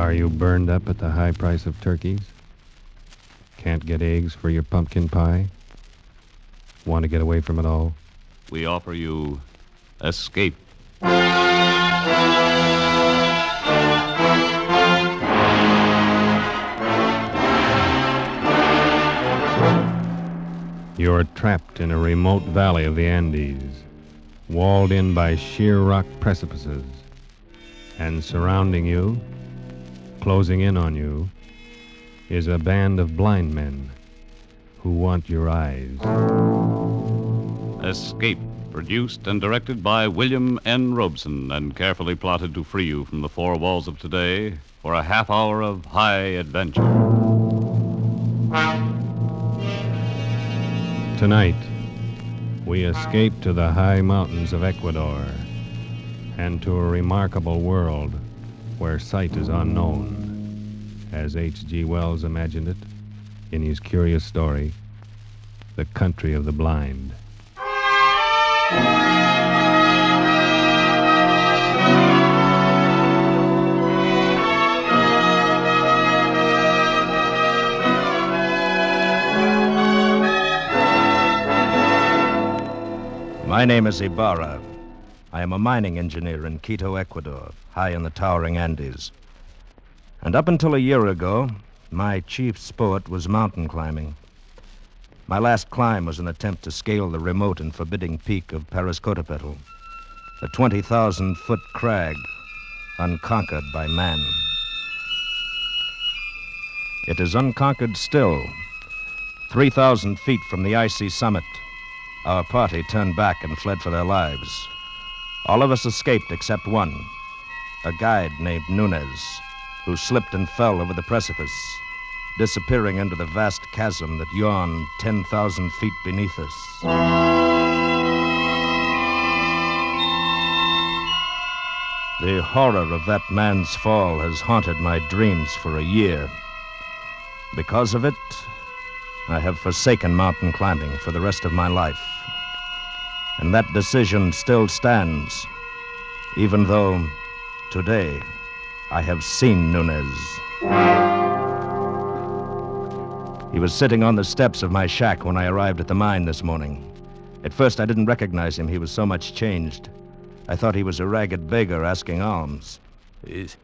Are you burned up at the high price of turkeys? Can't get eggs for your pumpkin pie? Want to get away from it all? We offer you Escape. You're trapped in a remote valley of the Andes, walled in by sheer rock precipices, and surrounding you, closing in on you, is a band of blind men who want your eyes. Escape, produced and directed by William N. Robeson and carefully plotted to free you from the four walls of today for a half hour of high adventure. Tonight, we escape to the high mountains of Ecuador and to a remarkable world where sight is unknown, as H.G. Wells imagined it in his curious story, The Country of the Blind. My name is Ibarra. I am a mining engineer in Quito, Ecuador, high in the towering Andes. And up until a year ago, my chief sport was mountain climbing. My last climb was an attempt to scale the remote and forbidding peak of Pariscotopetl, a 20,000-foot crag unconquered by man. It is unconquered still. 3,000 feet from the icy summit, our party turned back and fled for their lives. All of us escaped except one, a guide named Nunez, who slipped and fell over the precipice, disappearing into the vast chasm that yawned 10,000 feet beneath us. The horror of that man's fall has haunted my dreams for a year. Because of it, I have forsaken mountain climbing for the rest of my life. And that decision still stands, even though today I have seen Nunez. He was sitting on the steps of my shack when I arrived at the mine this morning. At first, I didn't recognize him. He was so much changed. I thought he was a ragged beggar asking alms. Is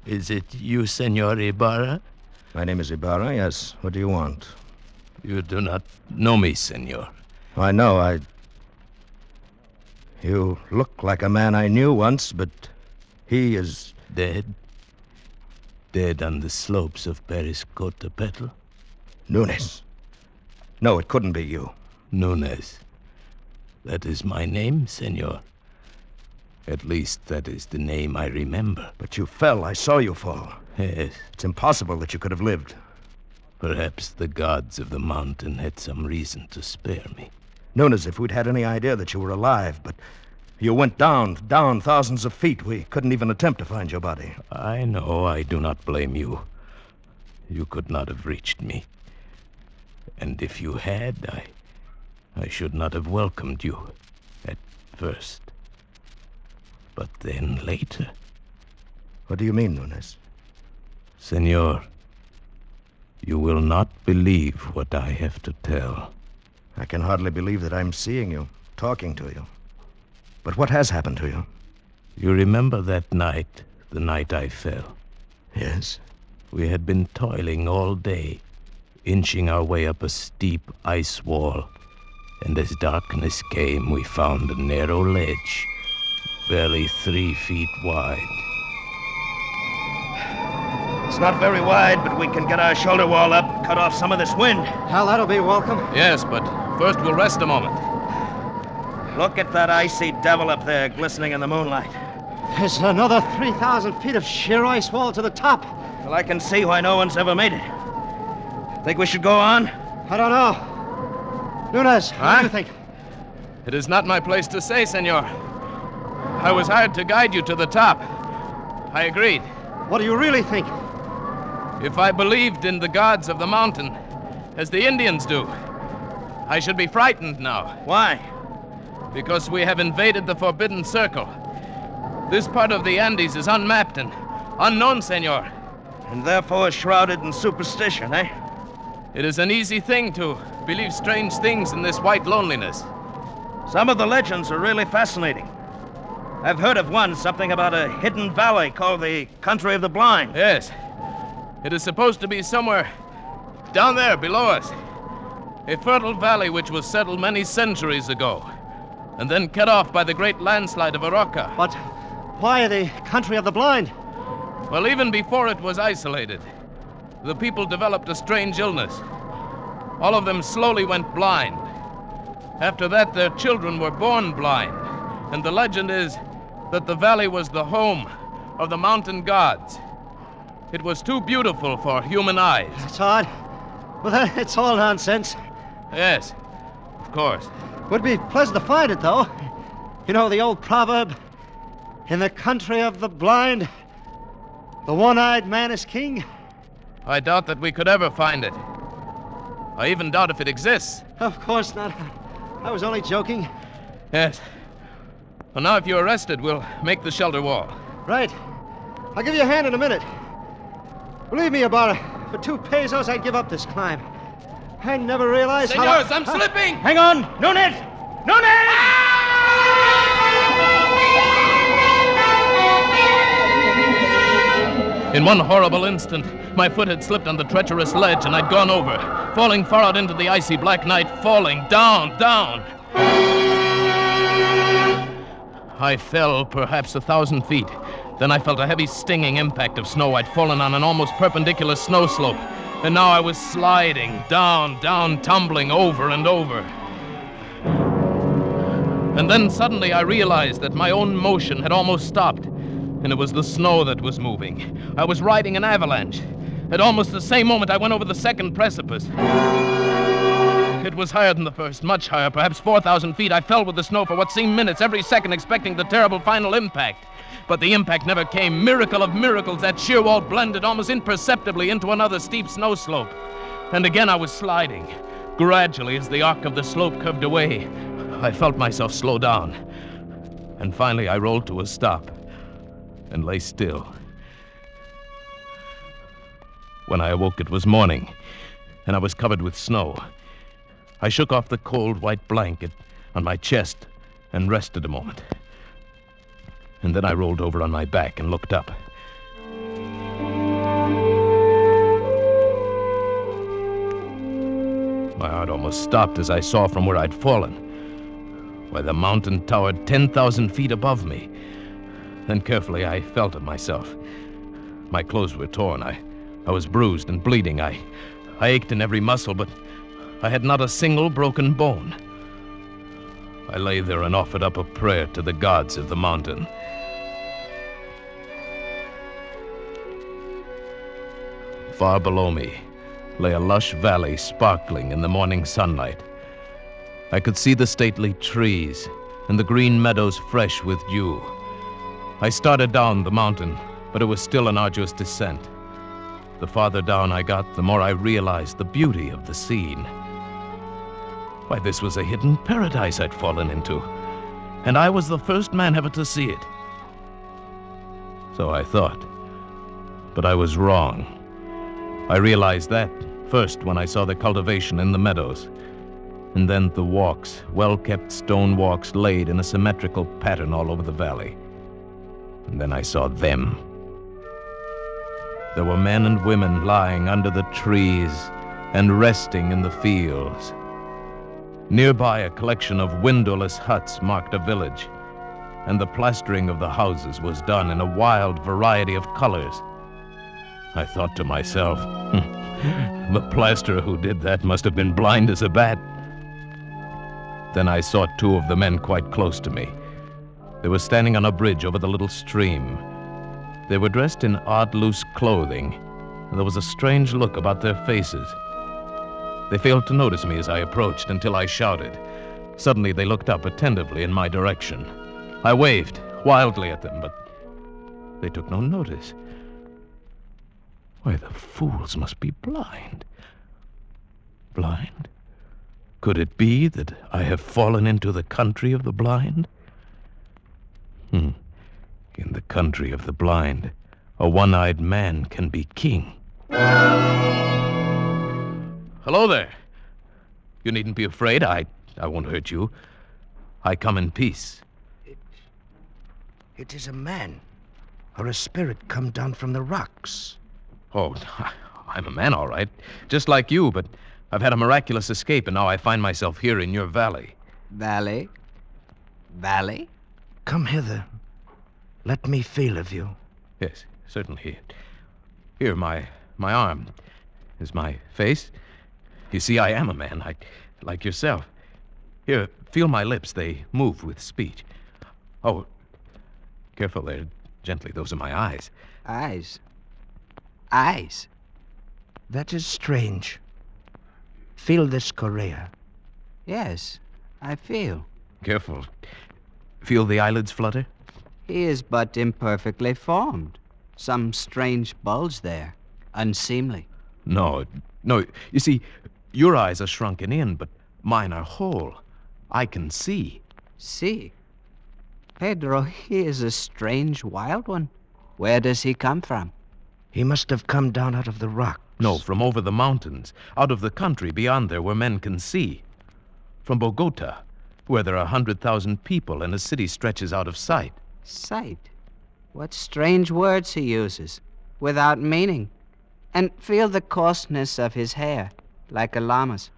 it you, Senor Ibarra? My name is Ibarra, yes. What do you want? You do not know me, senor. I know, You look like a man I knew once, but he is... Dead? Dead on the slopes of Pariscotopetl? Nunez. No, it couldn't be you. Nunez. That is my name, senor. At least that is the name I remember. But you fell. I saw you fall. Yes. It's impossible that you could have lived. Perhaps the gods of the mountain had some reason to spare me. Nunez, if we'd had any idea that you were alive, but you went down thousands of feet. We couldn't even attempt to find your body. I know. I do not blame you. You could not have reached me. And if you had, I should not have welcomed you at first. But then later... What do you mean, Nunez? Senor, you will not believe what I have to tell. I can hardly believe that I'm seeing you, talking to you. But what has happened to you? You remember that night, the night I fell? Yes. We had been toiling all day, inching our way up a steep ice wall. And as darkness came, we found a narrow ledge, barely 3 feet wide. It's not very wide, but we can get our shoulder wall up, cut off some of this wind. Hell, that'll be welcome. Yes, but first we'll rest a moment. Look at that icy devil up there glistening in the moonlight. There's another 3,000 feet of sheer ice wall to the top. Well, I can see why no one's ever made it. Think we should go on? I don't know. Nunez, what do you think? It is not my place to say, senor. I was hired to guide you to the top. I agreed. What do you really think? If I believed in the gods of the mountain, as the Indians do, I should be frightened now. Why? Because we have invaded the Forbidden Circle. This part of the Andes is unmapped, and Unknown, senor. And therefore shrouded in superstition, eh? It is an easy thing to believe strange things in this white loneliness. Some of the legends are really fascinating. I've heard of one, something about a hidden valley called the Country of the Blind. Yes. It is supposed to be somewhere down there below us. A fertile valley which was settled many centuries ago, and then cut off by the great landslide of Arauca. But why the Country of the Blind? Well, even before it was isolated, the people developed a strange illness. All of them slowly went blind. After that, their children were born blind. And the legend is that the valley was the home of the mountain gods. It was too beautiful for human eyes. It's odd. Well, it's all nonsense. Yes, of course. Would be pleasant to find it, though. You know the old proverb, in the country of the blind, the one-eyed man is king? I doubt that we could ever find it. I even doubt if it exists. Of course not. I was only joking. Yes. Well, now if you're arrested, we'll make the shelter wall. Right. I'll give you a hand in a minute. Believe me, Ibarra, for 2 pesos, I'd give up this climb. I never realized Senors, I'm slipping! Hang on! Nunes! Nunes! In one horrible instant, my foot had slipped on the treacherous ledge and I'd gone over, falling far out into the icy black night, falling down, down. I fell perhaps 1,000 feet. Then I felt a heavy stinging impact of snow. I'd fallen on an almost perpendicular snow slope. And now I was sliding down, down, tumbling over and over. And then suddenly I realized that my own motion had almost stopped. And it was the snow that was moving. I was riding an avalanche. At almost the same moment, I went over the second precipice. It was higher than the first, much higher, perhaps 4,000 feet. I fell with the snow for what seemed minutes, every second expecting the terrible final impact. But the impact never came. Miracle of miracles, that sheer wall blended almost imperceptibly into another steep snow slope. And again I was sliding. Gradually, as the arc of the slope curved away, I felt myself slow down. And finally I rolled to a stop and lay still. When I awoke, it was morning, and I was covered with snow. I shook off the cold white blanket on my chest and rested a moment. And then I rolled over on my back and looked up. My heart almost stopped as I saw from where I'd fallen. Why, the mountain towered 10,000 feet above me. Then carefully I felt of myself. My clothes were torn. I was bruised and bleeding. I ached in every muscle, but I had not a single broken bone. I lay there and offered up a prayer to the gods of the mountain. Far below me lay a lush valley sparkling in the morning sunlight. I could see the stately trees and the green meadows fresh with dew. I started down the mountain, but it was still an arduous descent. The farther down I got, the more I realized the beauty of the scene. Why, this was a hidden paradise I'd fallen into, and I was the first man ever to see it. So I thought, but I was wrong. I realized that first when I saw the cultivation in the meadows, and then the walks, well-kept stone walks laid in a symmetrical pattern all over the valley. And then I saw them. There were men and women lying under the trees and resting in the fields. Nearby, a collection of windowless huts marked a village, and the plastering of the houses was done in a wild variety of colors. I thought to myself, the plasterer who did that must have been blind as a bat. Then I saw 2 of the men quite close to me. They were standing on a bridge over the little stream. They were dressed in odd, loose clothing, and there was a strange look about their faces. They failed to notice me as I approached until I shouted. Suddenly they looked up attentively in my direction. I waved wildly at them, but they took no notice. Why, the fools must be blind. Blind? Could it be that I have fallen into the country of the blind? In the country of the blind, a one-eyed man can be king. Hello there. You needn't be afraid. I won't hurt you. I come in peace. It is a man, or a spirit come down from the rocks. Oh, I'm a man, all right. Just like you, but I've had a miraculous escape, and now I find myself here in your valley. Valley? Valley? Come hither. Let me feel of you. Yes, certainly. Here, my arm is my face. You see, I am a man, like yourself. Here, feel my lips. They move with speech. Oh, careful there. Gently, those are my eyes. Eyes? Eyes? That is strange. Feel this Korea. Yes, I feel. Careful. Feel the eyelids flutter? He is but imperfectly formed. Some strange bulge there. Unseemly. No. You see, your eyes are shrunken in, but mine are whole. I can see. See? Pedro, he is a strange wild one. Where does he come from? He must have come down out of the rocks. No, from over the mountains, out of the country beyond there where men can see. From Bogota, where there are 100,000 people and a city stretches out of sight. Sight? What strange words he uses, without meaning. And feel the coarseness of his hair, like a llama's.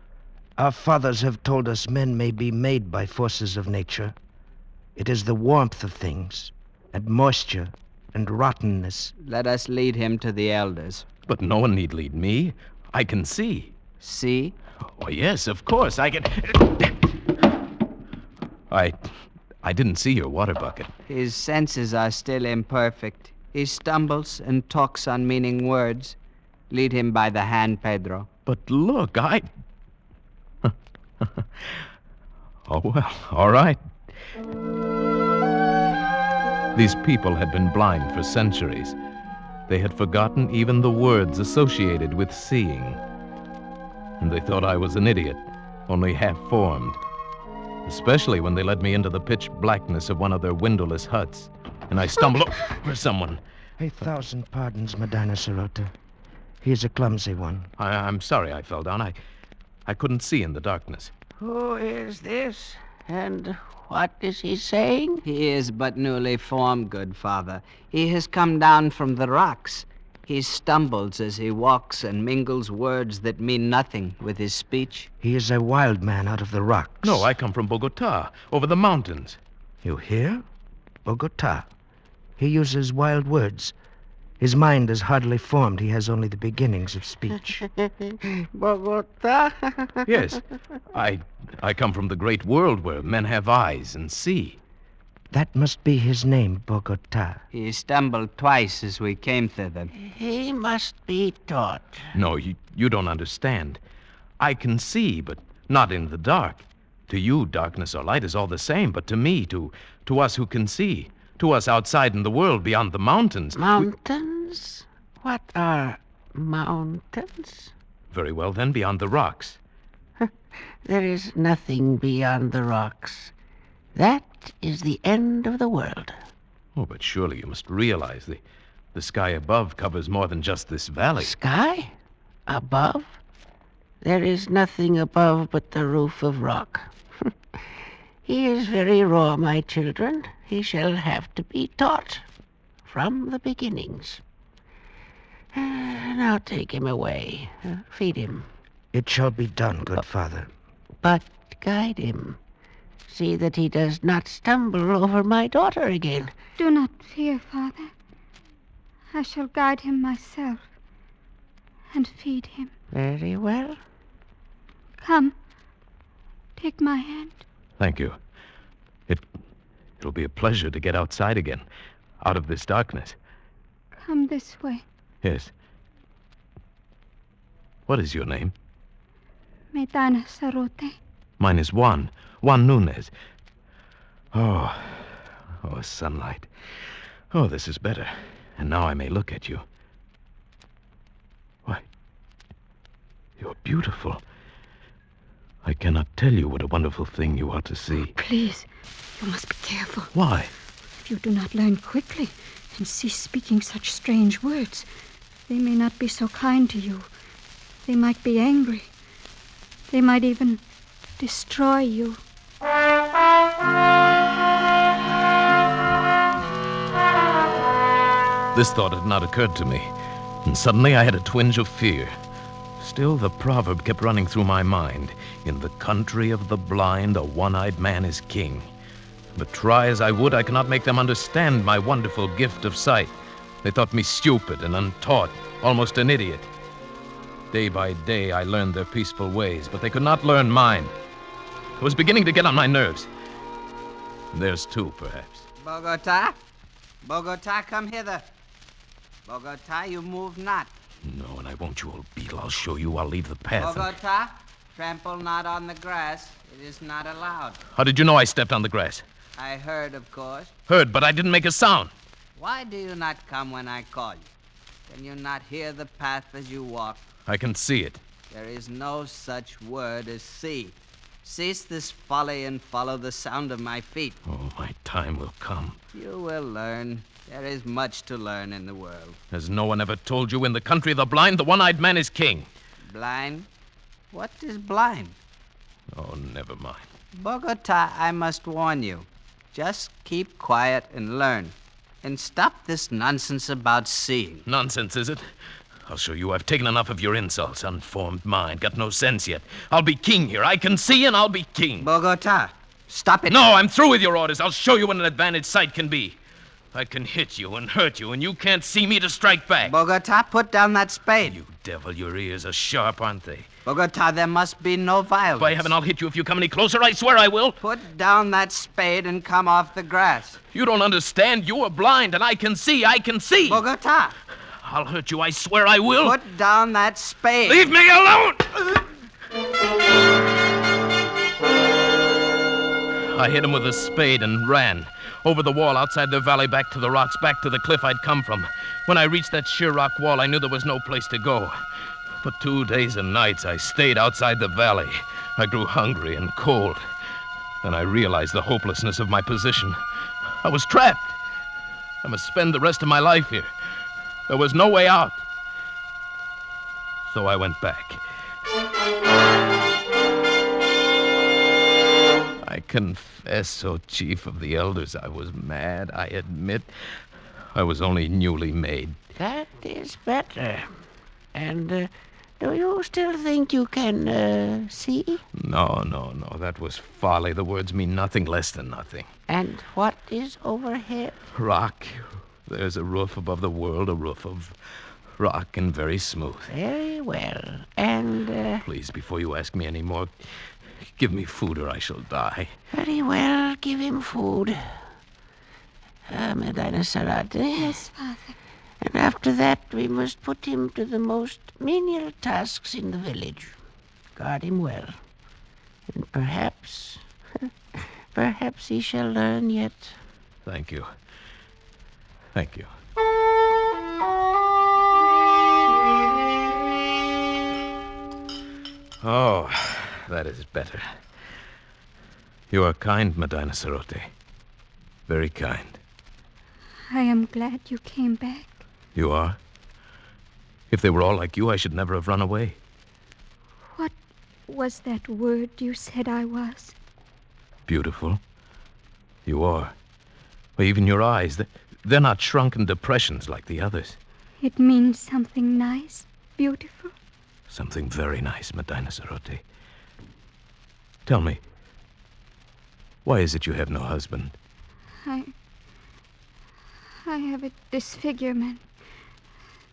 Our fathers have told us men may be made by forces of nature. It is the warmth of things, and moisture, and rottenness. Let us lead him to the elders. But no one need lead me. I can see. See? Oh, yes, of course, I can... I didn't see your water bucket. His senses are still imperfect. He stumbles and talks unmeaning words. Lead him by the hand, Pedro. But look, Oh, well, all right. These people had been blind for centuries. They had forgotten even the words associated with seeing. And they thought I was an idiot, only half-formed. Especially when they led me into the pitch blackness of one of their windowless huts, and I stumbled over someone. 1,000 pardons, Madonna Sirota. He is a clumsy one. I'm sorry I fell down. I couldn't see in the darkness. Who is this? And what is he saying? He is but newly formed, good father. He has come down from the rocks. He stumbles as he walks and mingles words that mean nothing with his speech. He is a wild man out of the rocks. No, I come from Bogota, over the mountains. You hear? Bogota. He uses wild words. His mind is hardly formed. He has only the beginnings of speech. Bogota? Yes, I come from the great world where men have eyes and see. That must be his name, Bogota. He stumbled twice as we came thither. He must be taught. No, you don't understand. I can see, but not in the dark. To you, darkness or light is all the same, but to me, to us who can see, to us outside in the world beyond the mountains... Mountains? What are mountains? Very well, then, beyond the rocks. There is nothing beyond the rocks. That is the end of the world. Oh, but surely you must realize the sky above covers more than just this valley. Sky? Above? There is nothing above but the roof of rock. He is very raw, my children. He shall have to be taught from the beginnings. Now take him away. Feed him. It shall be done, good father. But guide him. See that he does not stumble over my daughter again. Do not fear, Father. I shall guide him myself and feed him. Very well. Come, take my hand. Thank you. It'll be a pleasure to get outside again, out of this darkness. Come this way. Yes. What is your name? Medana Sarote. Mine is Juan Nunez. Oh, sunlight. Oh, this is better. And now I may look at you. Why, you're beautiful. I cannot tell you what a wonderful thing you are to see. Please, you must be careful. Why? If you do not learn quickly, and cease speaking such strange words. They may not be so kind to you. They might be angry. They might even destroy you. This thought had not occurred to me, and suddenly I had a twinge of fear. Still, the proverb kept running through my mind. In the country of the blind, a one-eyed man is king. But try as I would, I could not make them understand my wonderful gift of sight. They thought me stupid and untaught, almost an idiot. Day by day, I learned their peaceful ways, but they could not learn mine. It was beginning to get on my nerves. Theirs too, perhaps. Bogota? Bogota, come hither. Bogota, you move not. No, and I won't, you old beetle. I'll show you. I'll leave the path. Bogota, trample not on the grass. It is not allowed. How did you know I stepped on the grass? I heard, of course. Heard, but I didn't make a sound. Why do you not come when I call you? Can you not hear the path as you walk? I can see it. There is no such word as see. Cease this folly and follow the sound of my feet. Oh, my time will come. You will learn. There is much to learn in the world. Has no one ever told you in the country of the blind, the one-eyed man is king? Blind? What is blind? Oh, never mind. Bogota, I must warn you. Just keep quiet and learn. And stop this nonsense about seeing. Nonsense, is it? I'll show you I've taken enough of your insults. Unformed mind, got no sense yet. I'll be king here. I can see and I'll be king. Bogota, stop it. No, I'm through with your orders. I'll show you what an advantage sight can be. I can hit you and hurt you, and you can't see me to strike back. Bogota, put down that spade. You devil, your ears are sharp, aren't they? Bogota, there must be no violence. By heaven, I'll hit you if you come any closer. I swear I will. Put down that spade and come off the grass. You don't understand. You are blind, and I can see. I can see. Bogota. I'll hurt you. I swear I will. Put down that spade. Leave me alone! I hit him with a spade and ran. Over the wall outside the valley, back to the rocks, back to the cliff I'd come from. When I reached that sheer rock wall, I knew there was no place to go. For 2 days and nights, I stayed outside the valley. I grew hungry and cold. Then I realized the hopelessness of my position. I was trapped. I must spend the rest of my life here. There was no way out. So I went back. I confess, O chief of the elders, I was mad, I admit. I was only newly made. That is better. And do you still think you can see? No. That was folly. The words mean nothing less than nothing. And what is overhead? Rock. There's a roof above the world, a roof of rock and very smooth. Very well. And Please, before you ask me any more, give me food or I shall die. very well, give him food. Medina Sarate. Yes, Father. And after that, we must put him to the most menial tasks in the village. Guard him well. And perhaps he shall learn yet. Thank you. Thank you. Oh, that is better. You are kind, Medina Sarote. Very kind. I am glad you came back. You are? If they were all like you, I should never have run away. What was that word you said I was? Beautiful. You are. Well, even your eyes, they're not shrunken depressions like the others. It means something nice, beautiful. Something very nice, Medina Sarote. Tell me, why is it you have no husband? I have a disfigurement.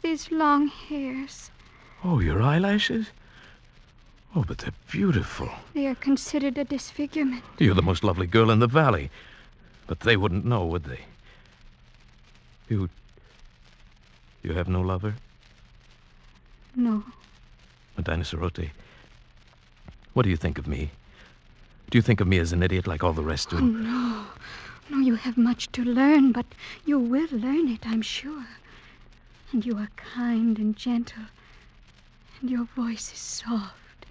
These long hairs. Oh, your eyelashes? Oh, but they're beautiful. They are considered a disfigurement. You're the most lovely girl in the valley. But they wouldn't know, would they? You have no lover? No. Medina Sarote, what do you think of me? Do you think of me as an idiot like all the rest do? Oh, no. No, you have much to learn, but you will learn it, I'm sure. And you are kind and gentle. And your voice is soft.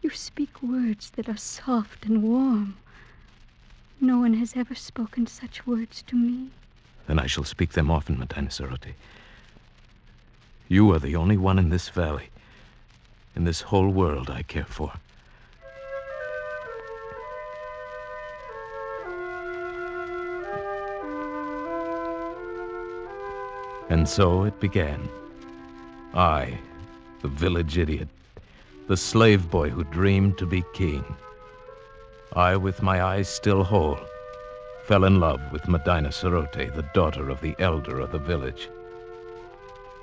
You speak words that are soft and warm. No one has ever spoken such words to me. Then I shall speak them often, Medina Sarote. You are the only one in this valley, in this whole world I care for. And so it began. I, the village idiot, the slave boy who dreamed to be king. I, with my eyes still whole, fell in love with Medina Sarote, the daughter of the elder of the village.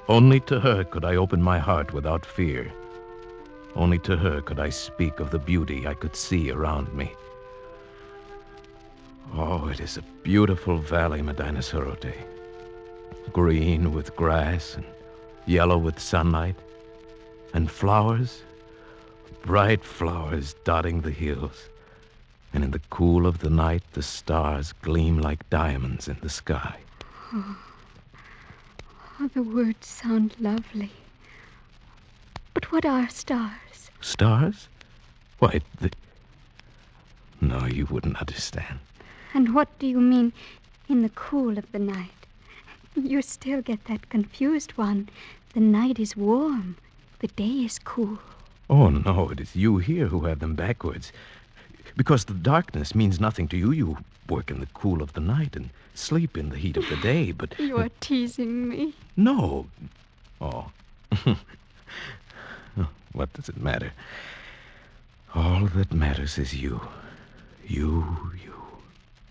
Only to her could I open my heart without fear. Only to her could I speak of the beauty I could see around me. Oh, it is a beautiful valley, Medina Sarote. Green with grass and yellow with sunlight, and flowers, bright flowers dotting the hills. And in the cool of the night, the stars gleam like diamonds in the sky. Oh, the words sound lovely. But what are stars? Stars? Why, No, you wouldn't understand. And what do you mean, in the cool of the night? You still get that confused one. The night is warm. The day is cool. Oh, no, it is you here who have them backwards. Because the darkness means nothing to you. You work in the cool of the night and sleep in the heat of the day, but... You are teasing me. No. Oh. What does it matter? All that matters is you. You.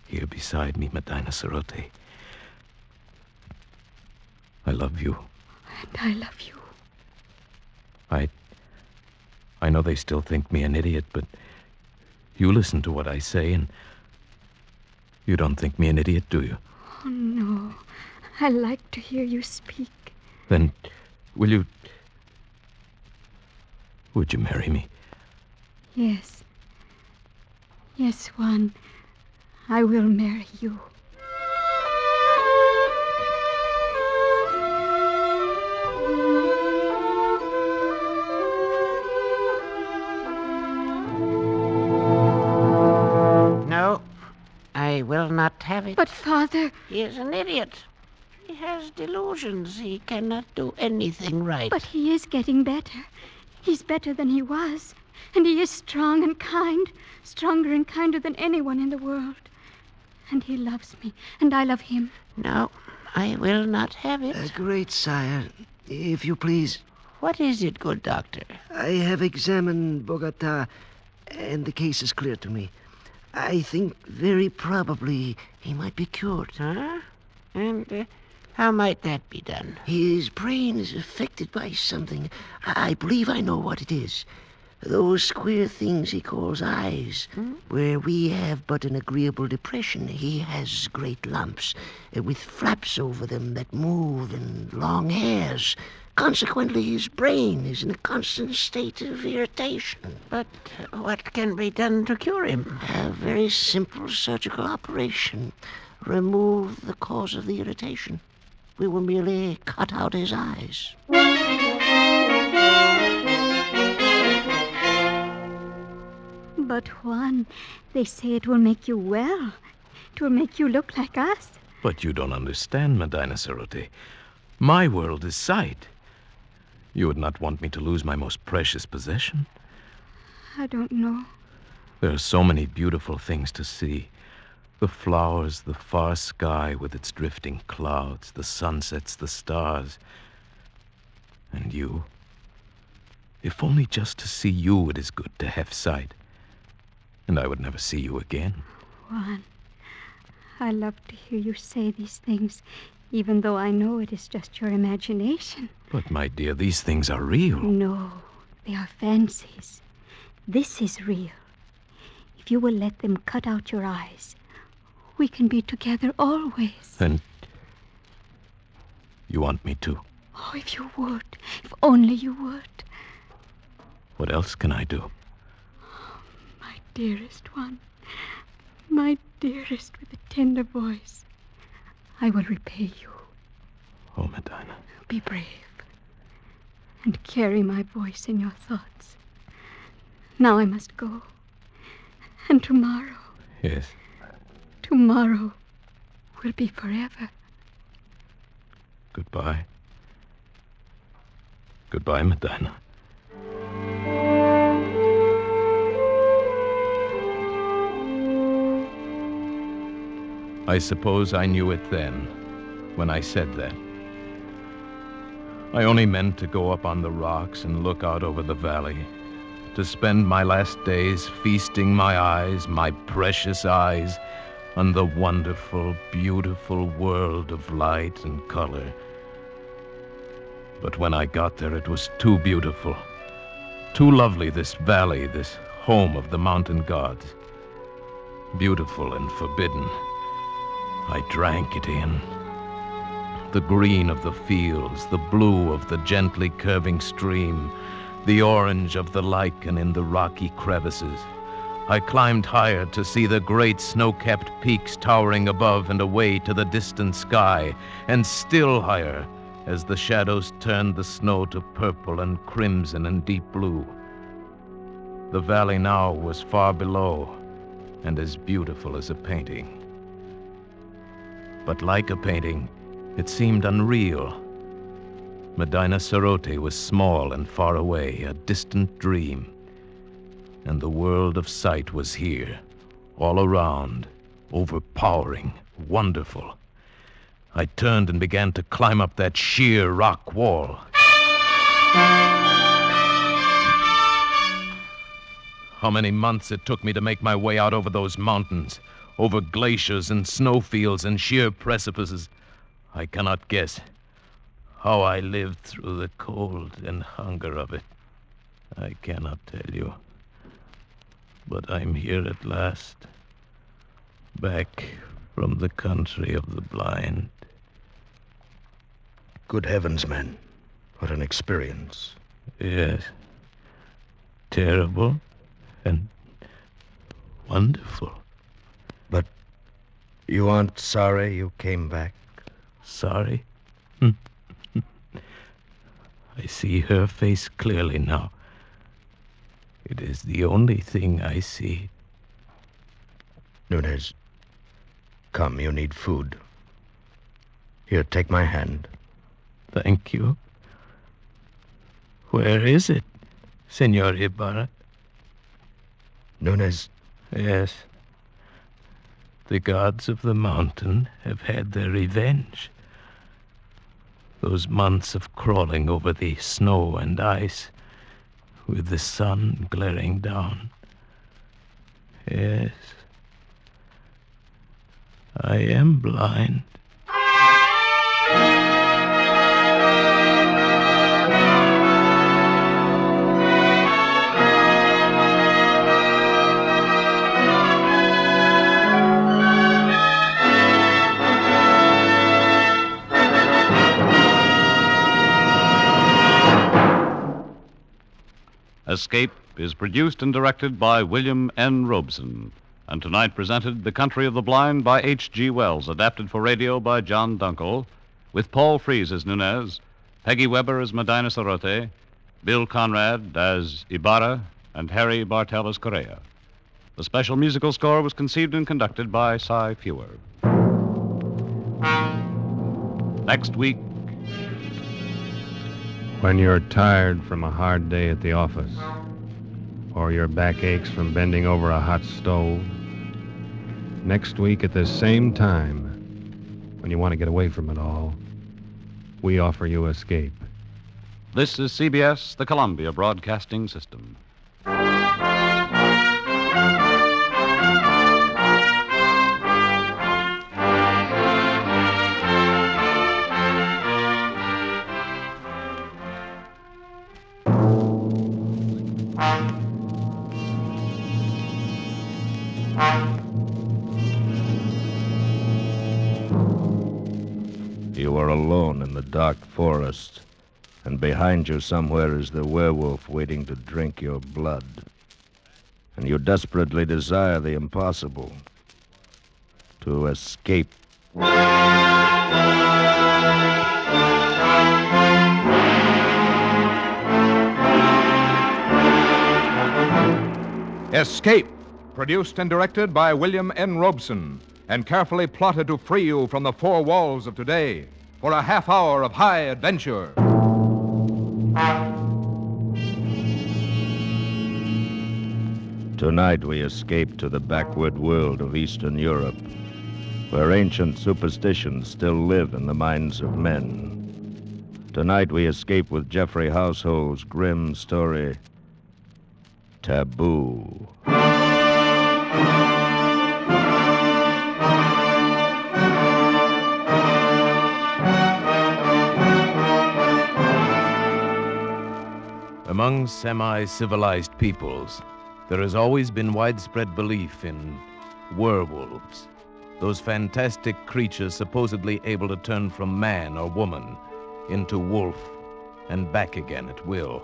Here beside me, Medina Sarote. I love you. And I love you. I know they still think me an idiot, but you listen to what I say, and you don't think me an idiot, do you? Oh, no. I like to hear you speak. Then, would you marry me? Yes. Yes, Juan. I will marry you. No, I will not have it. But, Father... He is an idiot. He has delusions. He cannot do anything right. But he is getting better. He's better than he was. And he is strong and kind. Stronger and kinder than anyone in the world. And he loves me. And I love him. No, I will not have it. Great sire, if you please. What is it, good doctor? I have examined Bogota, and the case is clear to me. I think very probably he might be cured. Huh? And how might that be done? His brain is affected by something. I believe I know what it is. Those queer things he calls eyes. Where we have but an agreeable depression, he has great lumps with flaps over them that move and long hairs. Consequently, his brain is in a constant state of irritation. But what can be done to cure him? A very simple surgical operation. Remove the cause of the irritation. We will merely cut out his eyes. But, Juan, they say it will make you well. It will make you look like us. But you don't understand, Medina Sarote. My world is sight. You would not want me to lose my most precious possession? I don't know. There are so many beautiful things to see. The flowers, the far sky with its drifting clouds, the sunsets, the stars. And you. If only just to see you it is good to have sight. And I would never see you again. Juan, I love to hear you say these things, even though I know it is just your imagination. But, my dear, these things are real. No, they are fancies. This is real. If you will let them cut out your eyes, we can be together always. Then you want me to? Oh, if you would. If only you would. What else can I do? My dearest one, my dearest with a tender voice, I will repay you. Oh, Medina. Be brave and carry my voice in your thoughts. Now I must go. And tomorrow... Yes? Tomorrow will be forever. Goodbye. Goodbye, Medina. I suppose I knew it then, when I said that. I only meant to go up on the rocks and look out over the valley, to spend my last days feasting my eyes, my precious eyes, on the wonderful, beautiful world of light and color. But when I got there, it was too beautiful, too lovely, this valley, this home of the mountain gods. Beautiful and forbidden. I drank it in. The green of the fields, the blue of the gently curving stream, the orange of the lichen in the rocky crevices. I climbed higher to see the great snow-capped peaks towering above and away to the distant sky, and still higher as the shadows turned the snow to purple and crimson and deep blue. The valley now was far below and as beautiful as a painting. But like a painting, it seemed unreal. Medina Sarote was small and far away, a distant dream. And the world of sight was here, all around, overpowering, wonderful. I turned and began to climb up that sheer rock wall. How many months it took me to make my way out over those mountains, over glaciers and snowfields and sheer precipices, I cannot guess. How I lived through the cold and hunger of it, I cannot tell you. But I'm here at last, back from the country of the blind. Good heavens, man. What an experience. Yes. Terrible and wonderful. But you aren't sorry you came back? Sorry? I see her face clearly now. It is the only thing I see. Nunez, come, you need food. Here, take my hand. Thank you. Where is it, Senor Ibarra? Nunez. Yes. The gods of the mountain have had their revenge. Those months of crawling over the snow and ice, with the sun glaring down. Yes. I am blind. Escape is produced and directed by William N. Robeson, and tonight presented The Country of the Blind by H.G. Wells, adapted for radio by John Dunkel, with Paul Frees as Nunez, Peggy Weber as Medina Sarote, Bill Conrad as Ibarra, and Harry Bartell as Correa. The special musical score was conceived and conducted by Cy Fewer. Next week, when you're tired from a hard day at the office, or your back aches from bending over a hot stove, next week at the same time, when you want to get away from it all, we offer you Escape. This is CBS, the Columbia Broadcasting System. You are alone in the dark forest, and behind you somewhere is the werewolf waiting to drink your blood. And you desperately desire the impossible, to escape. Escape, produced and directed by William N. Robeson, and carefully plotted to free you from the four walls of today. for a half hour of high adventure. Tonight we escape to the backward world of Eastern Europe, where ancient superstitions still live in the minds of men. Tonight we escape with Geoffrey Household's grim story, Taboo. Among semi-civilized peoples, there has always been widespread belief in werewolves, those fantastic creatures supposedly able to turn from man or woman into wolf and back again at will.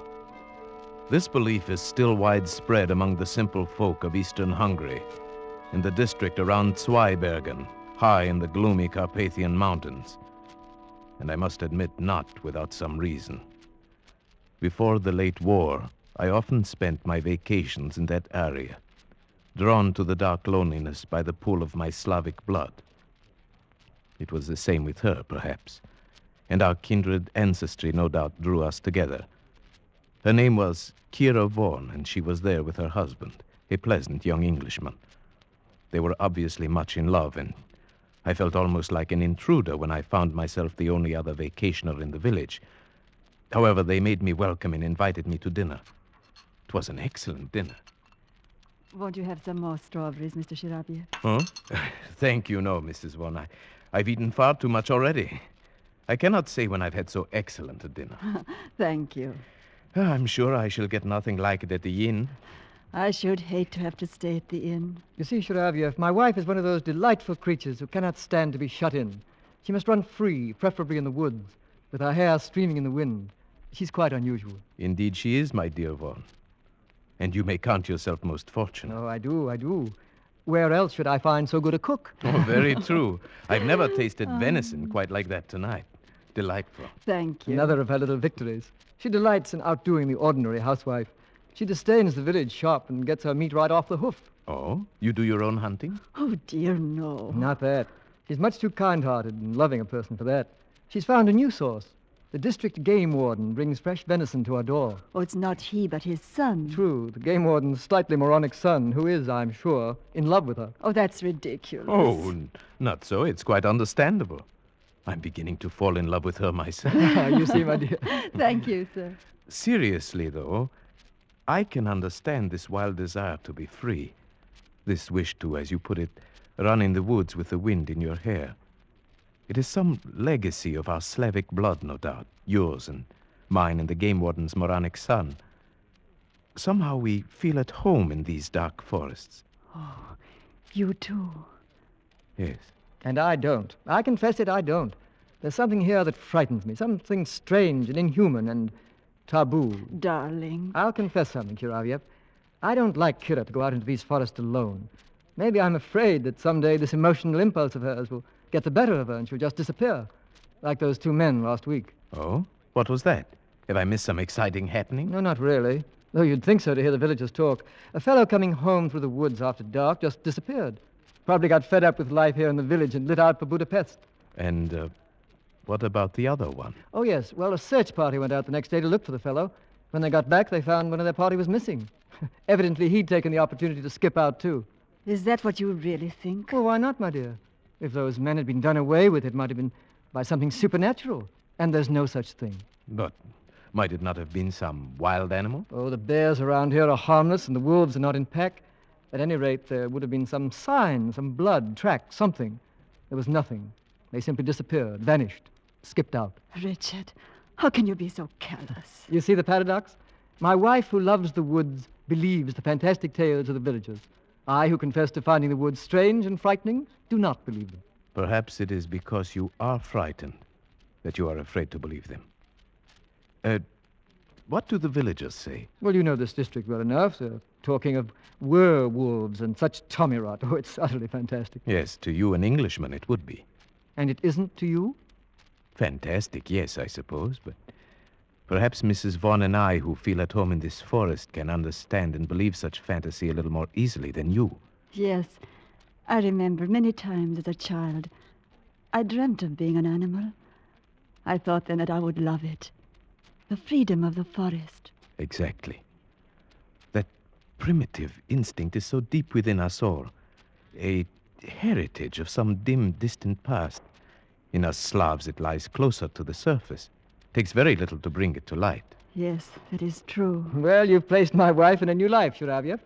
This belief is still widespread among the simple folk of eastern Hungary, in the district around Zweibergen, high in the gloomy Carpathian Mountains, and I must admit not without some reason. Before the late war, I often spent my vacations in that area, drawn to the dark loneliness by the pool of my Slavic blood. It was the same with her, perhaps, and our kindred ancestry no doubt drew us together. Her name was Kira Vaughan, and she was there with her husband, a pleasant young Englishman. They were obviously much in love, and I felt almost like an intruder when I found myself the only other vacationer in the village. However, they made me welcome and invited me to dinner. It was an excellent dinner. Won't you have some more strawberries, Mr. Shirabiev? Huh? Thank you, no, Mrs. Vaughan. I've eaten far too much already. I cannot say when I've had so excellent a dinner. Thank you. I'm sure I shall get nothing like it at the inn. I should hate to have to stay at the inn. You see, Shirabiev, my wife is one of those delightful creatures who cannot stand to be shut in. She must run free, preferably in the woods, with her hair streaming in the wind. She's quite unusual. Indeed she is, my dear Vaughan. And you may count yourself most fortunate. Oh, I do. Where else should I find so good a cook? Oh, very true. I've never tasted venison quite like that tonight. Delightful. Thank you. Another of her little victories. She delights in outdoing the ordinary housewife. She disdains the village shop and gets her meat right off the hoof. Oh? You do your own hunting? Oh, dear, no. Not that. She's much too kind-hearted and loving a person for that. She's found a new source. The district game warden brings fresh venison to our door. Oh, it's not he, but his son. True, the game warden's slightly moronic son, who is, I'm sure, in love with her. Oh, that's ridiculous. Oh, not so. It's quite understandable. I'm beginning to fall in love with her myself. You see, my dear. Thank you, sir. Seriously, though, I can understand this wild desire to be free. This wish to, as you put it, run in the woods with the wind in your hair. It is some legacy of our Slavic blood, no doubt. Yours and mine and the game warden's moronic son. Somehow we feel at home in these dark forests. Oh, you too. Yes. And I don't. I confess it, I don't. There's something here that frightens me. Something strange and inhuman and taboo. Darling. I'll confess something, Shirabiev. I don't like Kira to go out into these forests alone. Maybe I'm afraid that someday this emotional impulse of hers will get the better of her and she'll just disappear, like those two men last week. Oh? What was that? Have I missed some exciting happening? No, not really. Though you'd think so to hear the villagers talk. A fellow coming home through the woods after dark just disappeared. Probably got fed up with life here in the village and lit out for Budapest. And, what about the other one? Oh, yes. Well, a search party went out the next day to look for the fellow. When they got back, they found one of their party was missing. Evidently, he'd taken the opportunity to skip out, too. Is that what you really think? Well, why not, my dear? If those men had been done away with, it might have been by something supernatural. And there's no such thing. But might it not have been some wild animal? Oh, the bears around here are harmless and the wolves are not in pack. At any rate, there would have been some sign, some blood, track, something. There was nothing. They simply disappeared, vanished, skipped out. Richard, how can you be so callous? You see the paradox? My wife, who loves the woods, believes the fantastic tales of the villagers. I, who confess to finding the woods strange and frightening, do not believe them. Perhaps it is because you are frightened that you are afraid to believe them. What do the villagers say? Well, you know this district well enough. They're talking of werewolves and such tommy rot. Oh, it's utterly fantastic. Yes, to you, an Englishman, it would be. And it isn't to you? Fantastic, yes, I suppose, but perhaps Mrs. Vaughan and I, who feel at home in this forest, can understand and believe such fantasy a little more easily than you. Yes, I remember many times as a child, I dreamt of being an animal. I thought then that I would love it. The freedom of the forest. Exactly. That primitive instinct is so deep within us all. A heritage of some dim, distant past. In us Slavs, it lies closer to the surface. Takes very little to bring it to light. Yes, that is true. Well, you've placed my wife in a new life, Shuravyev.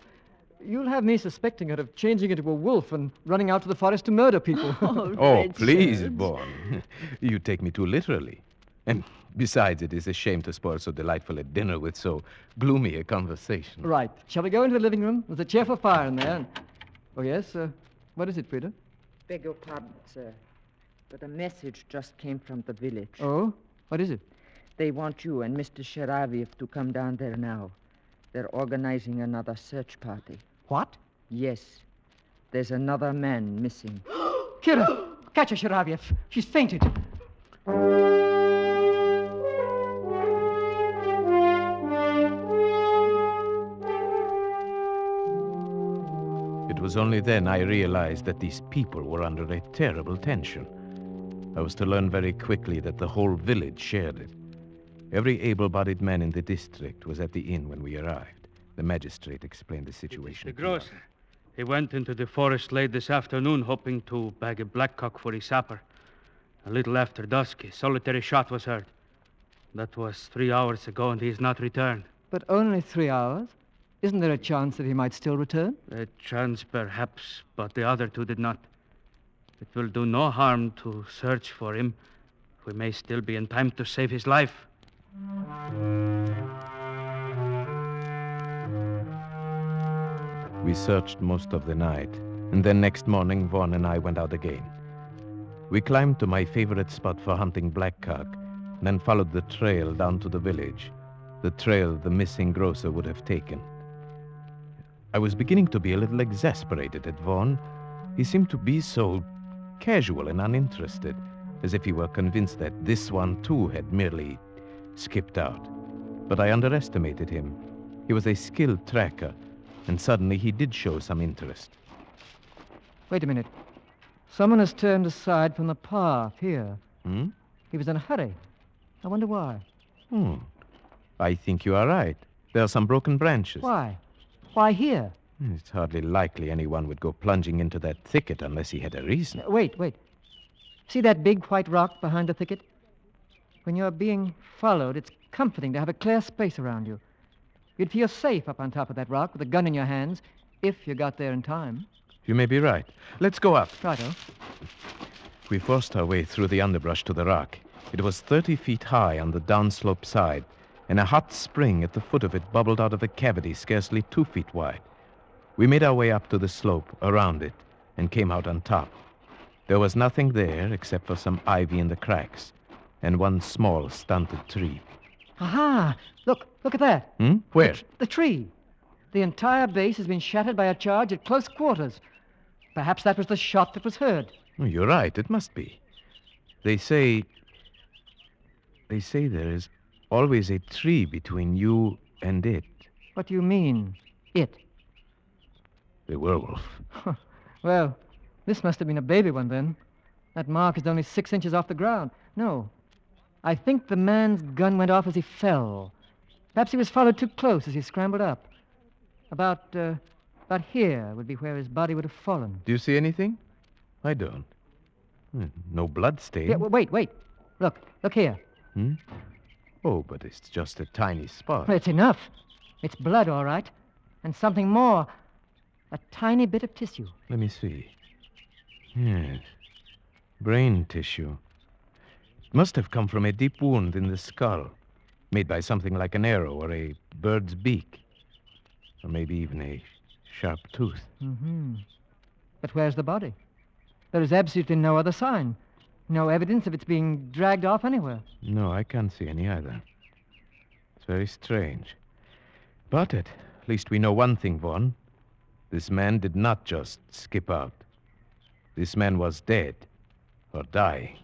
You'll have me suspecting her of changing into a wolf and running out to the forest to murder people. Oh, please, Bon. You take me too literally. And besides, it is a shame to spoil so delightful a dinner with so gloomy a conversation. Right. Shall we go into the living room? There's a cheerful fire in there. Oh, yes? What is it, Frida? Beg your pardon, sir. But a message just came from the village. Oh? What is it? They want you and Mr. Sharaviev to come down there now. They're organizing another search party. What? Yes. There's another man missing. Kira! Catch her, Sharaviev. She's fainted. It was only then I realized that these people were under a terrible tension. I was to learn very quickly that the whole village shared it. Every able-bodied man in the district was at the inn when we arrived. The magistrate explained the situation. The grocer. He went into the forest late this afternoon hoping to bag a blackcock for his supper. A little after dusk, a solitary shot was heard. That was 3 hours ago, and he has not returned. But only 3 hours? Isn't there a chance that he might still return? A chance, perhaps, but the other two did not. It will do no harm to search for him. We may still be in time to save his life. We searched most of the night, and then next morning, Vaughn and I went out again. We climbed to my favorite spot for hunting blackcock, then followed the trail down to the village, the trail the missing grocer would have taken. I was beginning to be a little exasperated at Vaughn. He seemed to be so casual and uninterested, as if he were convinced that this one, too, had merely skipped out. But I underestimated him. He was a skilled tracker, and suddenly he did show some interest. Wait a minute. Someone has turned aside from the path here. Hmm? He was in a hurry. I wonder why. I think you are right. There are some broken branches. Why? Why here? It's hardly likely anyone would go plunging into that thicket unless he had a reason. Wait. See that big white rock behind the thicket? When you're being followed, it's comforting to have a clear space around you. You'd feel safe up on top of that rock with a gun in your hands, if you got there in time. You may be right. Let's go up. Righto. We forced our way through the underbrush to the rock. It was 30 feet high on the downslope side, and a hot spring at the foot of it bubbled out of a cavity scarcely 2 feet wide. We made our way up to the slope, around it, and came out on top. There was nothing there except for some ivy in the cracks, and one small, stunted tree. Aha! Look at that. Where? The tree. The entire base has been shattered by a charge at close quarters. Perhaps that was the shot that was heard. Oh, you're right, it must be. They say there is always a tree between you and it. What do you mean, it? The werewolf. Well, this must have been a baby one then. That mark is only 6 inches off the ground. No. I think the man's gun went off as he fell. Perhaps he was followed too close as he scrambled up. About here would be where his body would have fallen. Do you see anything? I don't. No blood stain. Yeah, wait. Look here. Oh, but it's just a tiny spot. Well, it's enough. It's blood, all right. And something more. A tiny bit of tissue. Let me see. Yes. Brain tissue. It must have come from a deep wound in the skull, made by something like an arrow or a bird's beak. Or maybe even a sharp tooth. But where's the body? There is absolutely no other sign. No evidence of its being dragged off anywhere. No, I can't see any either. It's very strange. But at least we know one thing, Vaughn. This man did not just skip out. This man was dead or dying.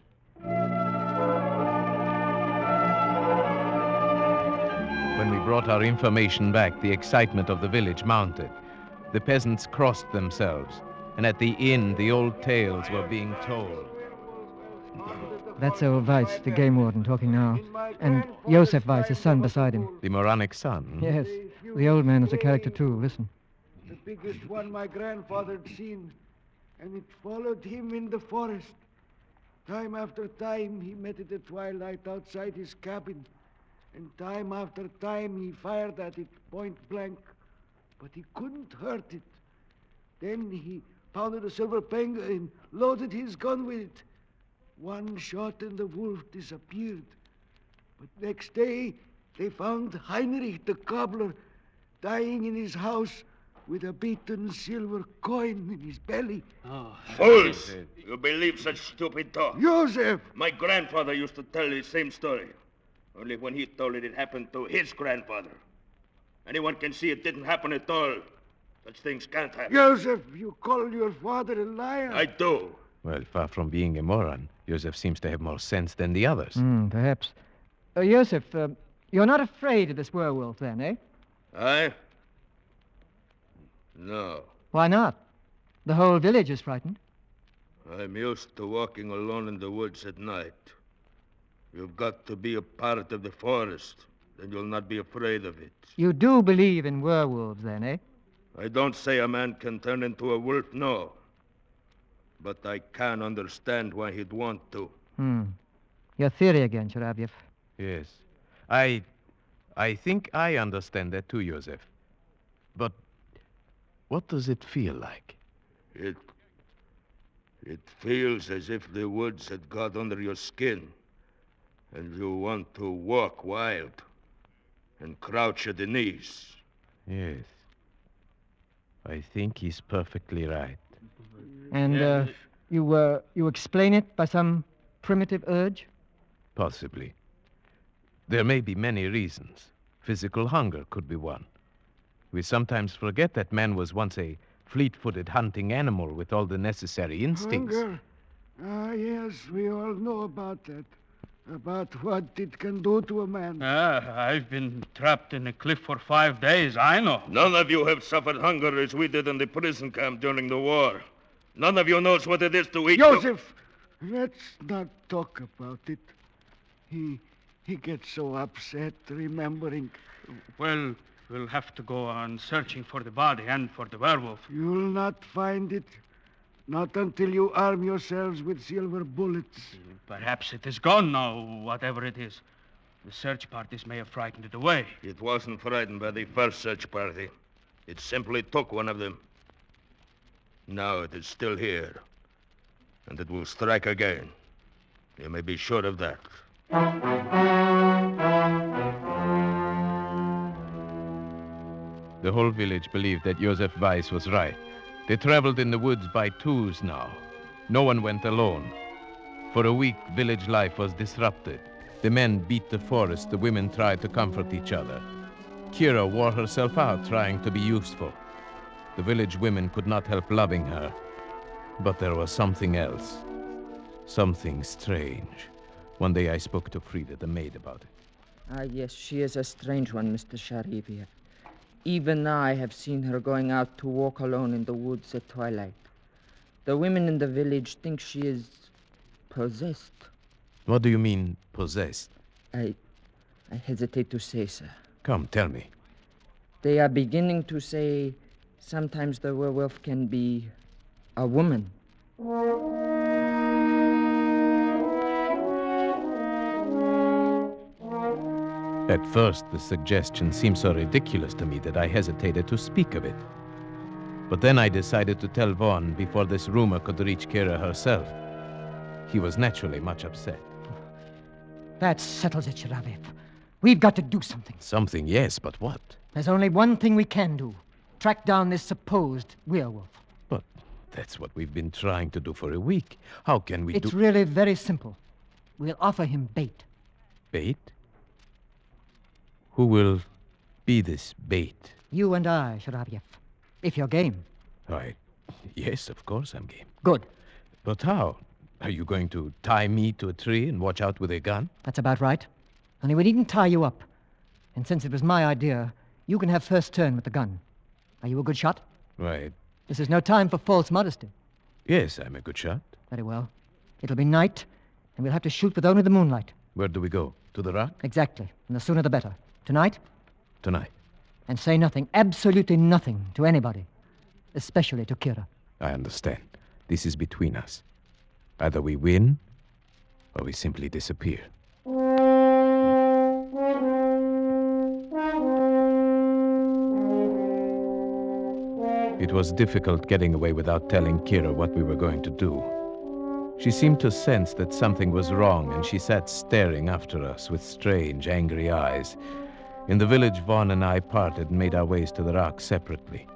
When we brought our information back, the excitement of the village mounted. The peasants crossed themselves, and at the inn, the old tales were being told. That's old Weiss, the game warden, talking now. And Josef Weiss, his son, beside him. The moronic son? Yes. The old man is a character, too. Listen. The biggest one my grandfather had seen, and it followed him in the forest. Time after time, he met it at twilight outside his cabin, and time after time, he fired at it point blank, but he couldn't hurt it. Then he pounded a silver penga and loaded his gun with it. One shot and the wolf disappeared. But next day, they found Heinrich the cobbler dying in his house with a beaten silver coin in his belly. Fools! You believe such stupid talk. Joseph! My grandfather used to tell the same story. Only when he told it, it happened to his grandfather. Anyone can see it didn't happen at all. Such things can't happen. Joseph, you call your father a liar? I do. Well, far from being a moron, Joseph seems to have more sense than the others. Perhaps. Joseph, you're not afraid of this werewolf, then, eh? I? No. Why not? The whole village is frightened. I'm used to walking alone in the woods at night. You've got to be a part of the forest. Then you'll not be afraid of it. You do believe in werewolves, then, eh? I don't say a man can turn into a wolf, no. But I can understand why he'd want to. Your theory again, Sharavyev. Yes. I think I understand that too, Joseph. But what does it feel like? It feels as if the woods had got under your skin, and you want to walk wild and crouch at the knees. Yes. I think he's perfectly right. And you explain it by some primitive urge? Possibly. There may be many reasons. Physical hunger could be one. We sometimes forget that man was once a fleet-footed hunting animal with all the necessary instincts. Hunger? Yes, we all know about that. About what it can do to a man. I've been trapped in a cliff for 5 days, I know. None of you have suffered hunger as we did in the prison camp during the war. None of you knows what it is to eat... Joseph, let's not talk about it. He gets so upset remembering. Well, we'll have to go on searching for the body and for the werewolf. You'll not find it. Not until you arm yourselves with silver bullets. Perhaps it is gone now, whatever it is. The search parties may have frightened it away. It wasn't frightened by the first search party. It simply took one of them. Now it is still here. And it will strike again. You may be sure of that. The whole village believed that Joseph Weiss was right. They traveled in the woods by twos now. No one went alone. For a week, village life was disrupted. The men beat the forest, the women tried to comfort each other. Kira wore herself out trying to be useful. The village women could not help loving her. But there was something else. Something strange. One day I spoke to Frida, the maid, about it. Yes, she is a strange one, Mr. Sharivia. Even I have seen her going out to walk alone in the woods at twilight. The women in the village think she is possessed. What do you mean, possessed? I hesitate to say, sir. Come, tell me. They are beginning to say sometimes the werewolf can be a woman. At first, the suggestion seemed so ridiculous to me that I hesitated to speak of it. But then I decided to tell Vaughn before this rumor could reach Kira herself. He was naturally much upset. That settles it, Sharavyev. We've got to do something. Something, yes, but what? There's only one thing we can do. Track down this supposed werewolf. But that's what we've been trying to do for a week. How can we It's really very simple. We'll offer him bait. Bait? Who will be this bait? You and I, Sharavyev. If you're game. Yes, of course I'm game. Good. But how? Are you going to tie me to a tree and watch out with a gun? That's about right. Only we needn't tie you up. And since it was my idea, you can have first turn with the gun. Are you a good shot? Right. This is no time for false modesty. Yes, I'm a good shot. Very well. It'll be night, and we'll have to shoot with only the moonlight. Where do we go? To the rock? Exactly, and the sooner the better. Tonight? Tonight. And say nothing, absolutely nothing, to anybody, especially to Kira. I understand. This is between us. Either we win, or we simply disappear. It was difficult getting away without telling Kira what we were going to do. She seemed to sense that something was wrong, and she sat staring after us with strange, angry eyes. In the village, Vaughn and I parted and made our ways to the rock separately.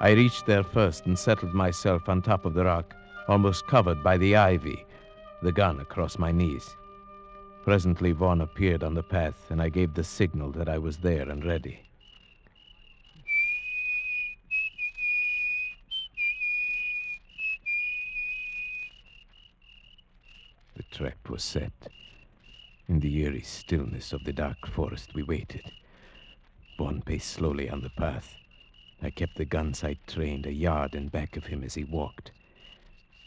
I reached there first and settled myself on top of the rock, almost covered by the ivy, the gun across my knees. Presently, Vaughn appeared on the path, and I gave the signal that I was there and ready. The trap was set. In the eerie stillness of the dark forest, we waited. Vaughn paced slowly on the path. I kept the gun sight trained a yard in back of him as he walked.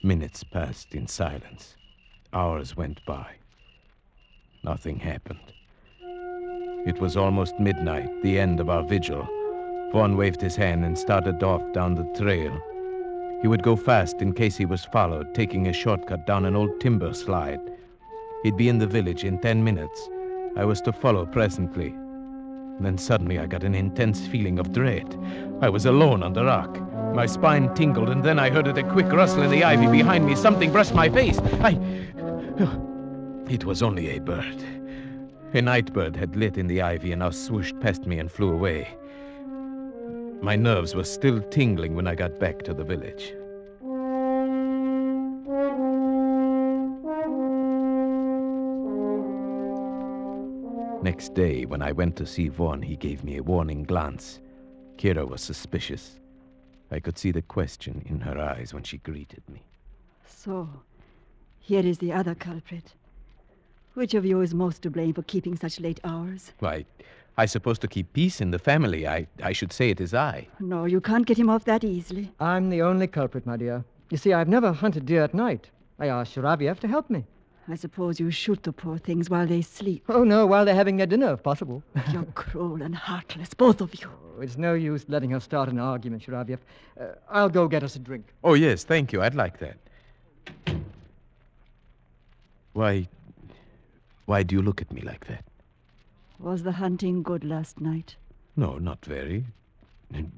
Minutes passed in silence. Hours went by. Nothing happened. It was almost midnight, the end of our vigil. Vaughn waved his hand and started off down the trail. He would go fast in case he was followed, taking a shortcut down an old timber slide. He'd be in the village in 10 minutes. I was to follow presently. Then suddenly I got an intense feeling of dread. I was alone on the rock. My spine tingled, and then I heard a quick rustle in the ivy behind me. Something brushed my face. It was only a bird. A night bird had lit in the ivy and now swooshed past me and flew away. My nerves were still tingling when I got back to the village. Next day, when I went to see Vaughn, he gave me a warning glance. Kira was suspicious. I could see the question in her eyes when she greeted me. So, here is the other culprit. Which of you is most to blame for keeping such late hours? Why, I suppose to keep peace in the family. I should say it is I. No, you can't get him off that easily. I'm the only culprit, my dear. You see, I've never hunted deer at night. I asked Sharaviev to help me. I suppose you shoot the poor things while they sleep. Oh, no, while they're having their dinner, if possible. You're cruel and heartless, both of you. Oh, it's no use letting her start an argument, Sharaviev. I'll go get us a drink. Oh, yes, thank you. I'd like that. Why do you look at me like that? Was the hunting good last night? No, not very.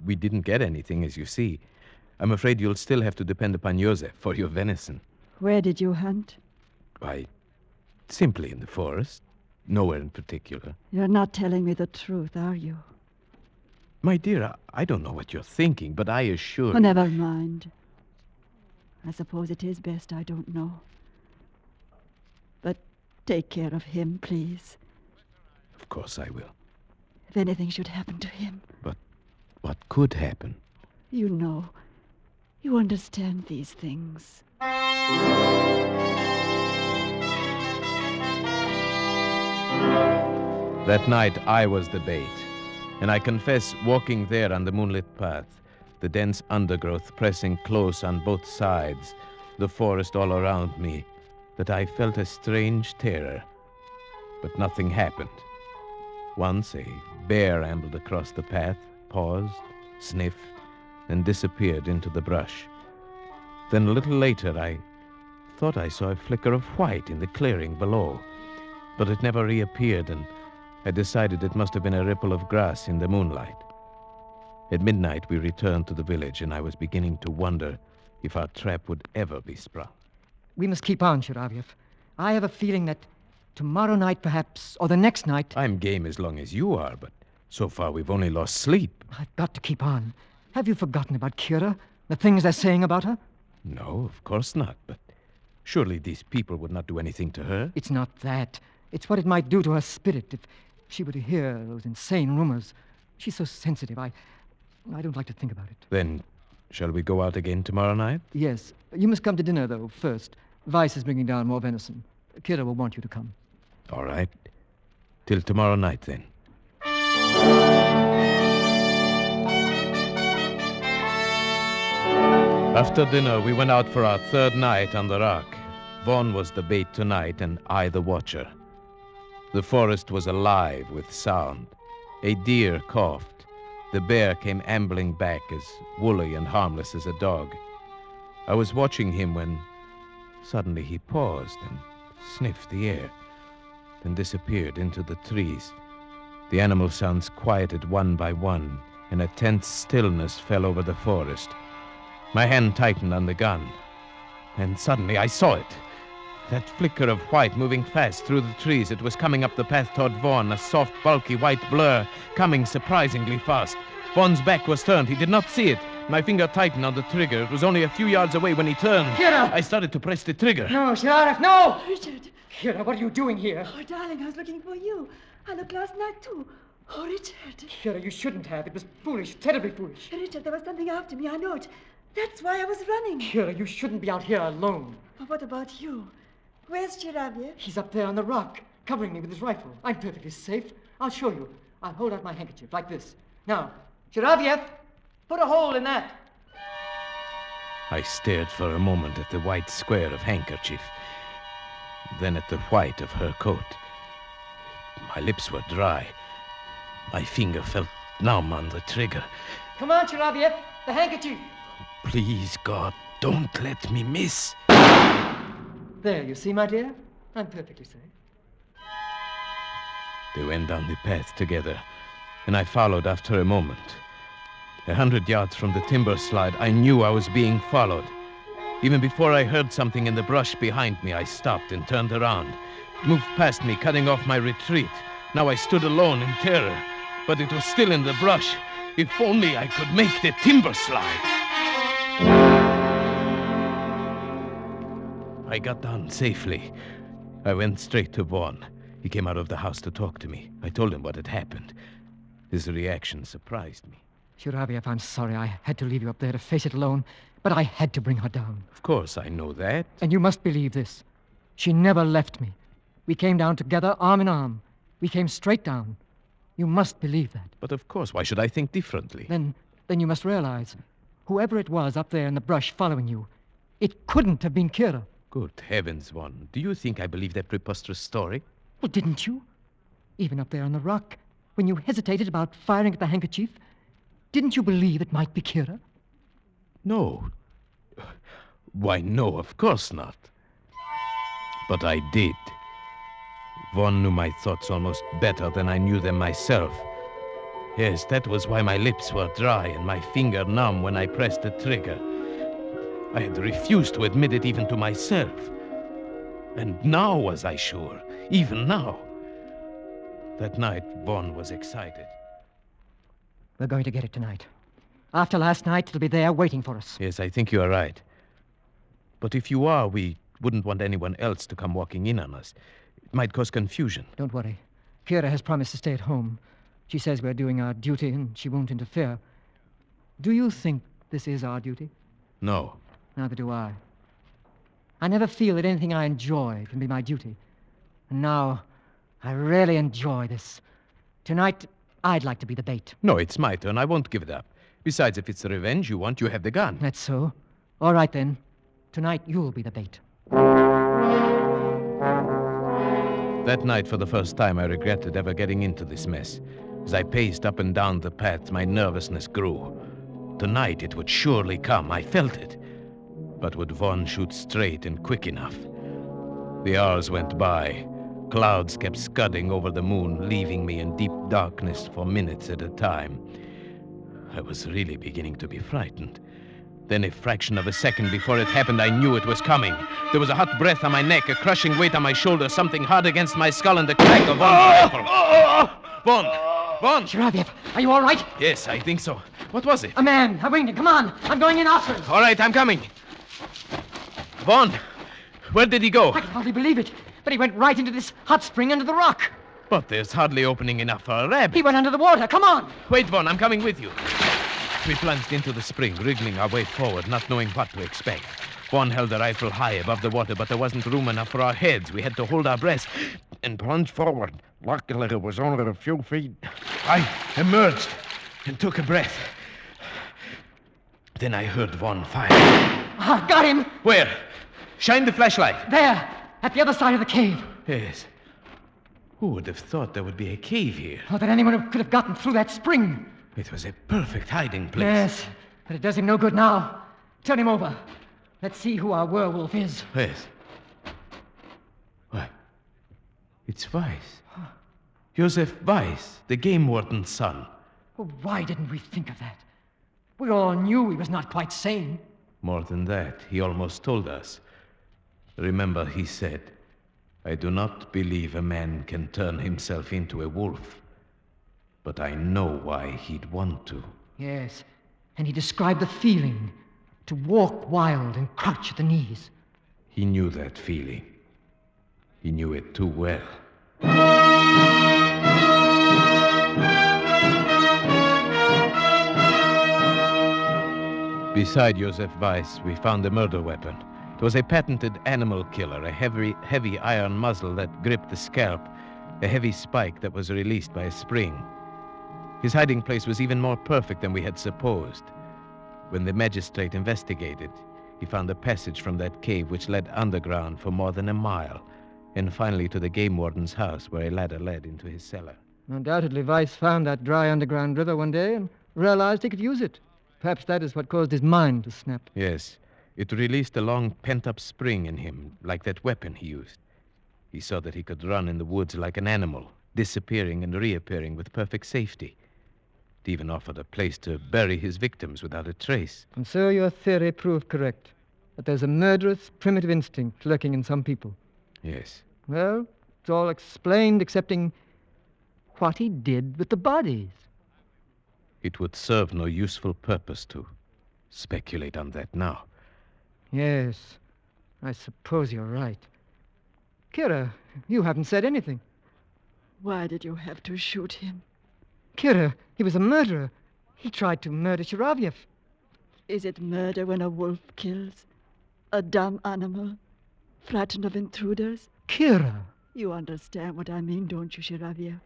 We didn't get anything, as you see. I'm afraid you'll still have to depend upon Joseph for your venison. Where did you hunt? Why, simply in the forest. Nowhere in particular. You're not telling me the truth, are you? My dear, I don't know what you're thinking, but I assure you... Oh, never mind. I suppose it is best I don't know. But take care of him, please. Of course I will. If anything should happen to him. But what could happen? You know. You understand these things. That night, I was the bait. And I confess, walking there on the moonlit path, the dense undergrowth pressing close on both sides, the forest all around me, that I felt a strange terror. But nothing happened. Once a bear ambled across the path, paused, sniffed, and disappeared into the brush. Then a little later, I thought I saw a flicker of white in the clearing below, but it never reappeared, and I decided it must have been a ripple of grass in the moonlight. At midnight, we returned to the village, and I was beginning to wonder if our trap would ever be sprung. We must keep on, Sharaviev. I have a feeling that tomorrow night, perhaps, or the next night... I'm game as long as you are, but so far we've only lost sleep. I've got to keep on. Have you forgotten about Kira? The things they're saying about her? No, of course not, but surely these people would not do anything to her? It's not that. It's what it might do to her spirit if she were to hear those insane rumors. She's so sensitive. I don't like to think about it. Then, shall we go out again tomorrow night? Yes. You must come to dinner, though, first. Weiss is bringing down more venison. Kira will want you to come. All right. Till tomorrow night, then. After dinner, we went out for our third night on the rock. Vaughn was the bait tonight, and I the watcher. The forest was alive with sound. A deer coughed. The bear came ambling back, as woolly and harmless as a dog. I was watching him when suddenly he paused and sniffed the air, then disappeared into the trees. The animal sounds quieted one by one, and a tense stillness fell over the forest. My hand tightened on the gun, and suddenly I saw it. That flicker of white moving fast through the trees. It was coming up the path toward Vaughn, a soft, bulky white blur, coming surprisingly fast. Vaughn's back was turned. He did not see it. My finger tightened on the trigger. It was only a few yards away when he turned. Kira! I started to press the trigger. No, Sheriff, no! Richard! Kira, what are you doing here? Oh, darling, I was looking for you. I looked last night, too. Oh, Richard. Kira, you shouldn't have. It was foolish, terribly foolish. Richard, there was something after me, I know it. That's why I was running. Kira, you shouldn't be out here alone. But what about you? Where's Chiraviev? He's up there on the rock, covering me with his rifle. I'm perfectly safe. I'll show you. I'll hold out my handkerchief like this. Now, Chiraviev, put a hole in that. I stared for a moment at the white square of handkerchief, then at the white of her coat. My lips were dry. My finger felt numb on the trigger. Come on, Chiraviev, the handkerchief. Please, God, don't let me miss. There, you see, my dear? I'm perfectly safe. They went down the path together, and I followed after a moment. 100 yards from the timber slide, I knew I was being followed. Even before I heard something in the brush behind me, I stopped and turned around. It moved past me, cutting off my retreat. Now I stood alone in terror, but it was still in the brush. If only I could make the timber slide. I got down safely. I went straight to Vaughn. He came out of the house to talk to me. I told him what had happened. His reaction surprised me. Chiraviev, I'm sorry I had to leave you up there to face it alone, but I had to bring her down. Of course, I know that. And you must believe this. She never left me. We came down together, arm in arm. We came straight down. You must believe that. But of course, why should I think differently? Then you must realize, whoever it was up there in the brush following you, it couldn't have been Kira. Good heavens, Vaughn. Do you think I believe that preposterous story? Well, didn't you? Even up there on the rock, when you hesitated about firing at the handkerchief, didn't you believe it might be Kira? No. Why, no, of course not. But I did. Vaughn knew my thoughts almost better than I knew them myself. Yes, that was why my lips were dry and my finger numb when I pressed the trigger. I had refused to admit it even to myself. And now was I sure, even now. That night, Vaughn was excited. We're going to get it tonight. After last night, it'll be there waiting for us. Yes, I think you are right. But if you are, we wouldn't want anyone else to come walking in on us. It might cause confusion. Don't worry. Kira has promised to stay at home. She says we're doing our duty and she won't interfere. Do you think this is our duty? No. Neither do I. I never feel that anything I enjoy can be my duty. And now, I really enjoy this. Tonight, I'd like to be the bait. No, it's my turn. I won't give it up. Besides, if it's the revenge you want, you have the gun. That's so. All right, then. Tonight, you'll be the bait. That night, for the first time, I regretted ever getting into this mess. As I paced up and down the path, my nervousness grew. Tonight, it would surely come. I felt it. But would Vaughn shoot straight and quick enough? The hours went by. Clouds kept scudding over the moon, leaving me in deep darkness for minutes at a time. I was really beginning to be frightened. Then a fraction of a second before it happened, I knew it was coming. There was a hot breath on my neck, a crushing weight on my shoulder, something hard against my skull, and the crack of Vaughn's rifle. Vaughn! Vaughn! Chiraviev, are you all right? Yes, I think so. What was it? A man. I winged him. Come on. I'm going in after him. All right, I'm coming. Vaughn, where did he go? I can hardly believe it. But he went right into this hot spring under the rock. But there's hardly opening enough for a rabbit. He went under the water. Come on. Wait, Vaughn, I'm coming with you. We plunged into the spring, wriggling our way forward, not knowing what to expect. Vaughn held the rifle high above the water, but there wasn't room enough for our heads. We had to hold our breaths and plunge forward. Luckily, it was only a few feet. I emerged and took a breath. Then I heard Vaughn fire. Ah, got him. Where? Shine the flashlight. There, at the other side of the cave. Yes. Who would have thought there would be a cave here? Or that anyone could have gotten through that spring. It was a perfect hiding place. Yes, but it does him no good now. Turn him over. Let's see who our werewolf is. Yes. Why? It's Weiss. Joseph Weiss, the game warden's son. Well, why didn't we think of that? We all knew he was not quite sane. More than that, he almost told us. Remember, he said, I do not believe a man can turn himself into a wolf, but I know why he'd want to. Yes, and he described the feeling, to walk wild and crouch at the knees. He knew that feeling. He knew it too well. Beside Joseph Weiss, we found a murder weapon. It was a patented animal killer, a heavy iron muzzle that gripped the scalp, a heavy spike that was released by a spring. His hiding place was even more perfect than we had supposed. When the magistrate investigated, he found a passage from that cave which led underground for more than a mile, and finally to the game warden's house, where a ladder led into his cellar. Undoubtedly, Weiss found that dry underground river one day and realized he could use it. Perhaps that is what caused his mind to snap. Yes, it released a long pent-up spring in him, like that weapon he used. He saw that he could run in the woods like an animal, disappearing and reappearing with perfect safety. It even offered a place to bury his victims without a trace. And so your theory proved correct, that there's a murderous, primitive instinct lurking in some people. Yes. Well, it's all explained excepting what he did with the bodies. It would serve no useful purpose to speculate on that now. Yes, I suppose you're right. Kira, you haven't said anything. Why did you have to shoot him? Kira, he was a murderer. He tried to murder Shiravyev. Is it murder when a wolf kills? A dumb animal? Frightened of intruders? Kira! You understand what I mean, don't you, Shiravyev?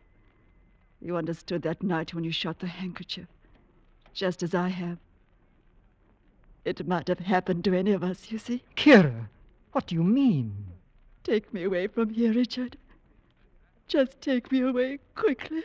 You understood that night when you shot the handkerchief, just as I have. It might have happened to any of us, you see. Kira, what do you mean? Take me away from here, Richard. Just take me away quickly.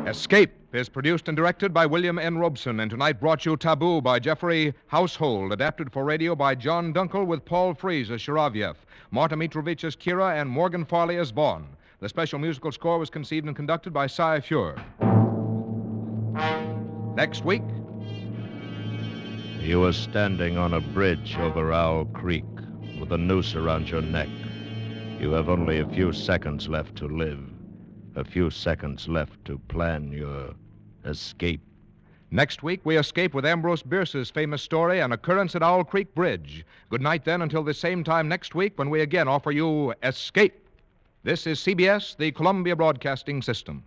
Escape is produced and directed by William N. Robeson, and tonight brought you Taboo by Jeffrey Household, adapted for radio by John Dunkel with Paul Frees as Shiravyev, Marta Mitrovich as Kira, and Morgan Farley as Vaughn. The special musical score was conceived and conducted by Cy Fure. Next week. You were standing on a bridge over Owl Creek with a noose around your neck. You have only a few seconds left to live. A few seconds left to plan your escape. Next week, we escape with Ambrose Bierce's famous story, An Occurrence at Owl Creek Bridge. Good night, then, until the same time next week when we again offer you Escape. This is CBS, the Columbia Broadcasting System.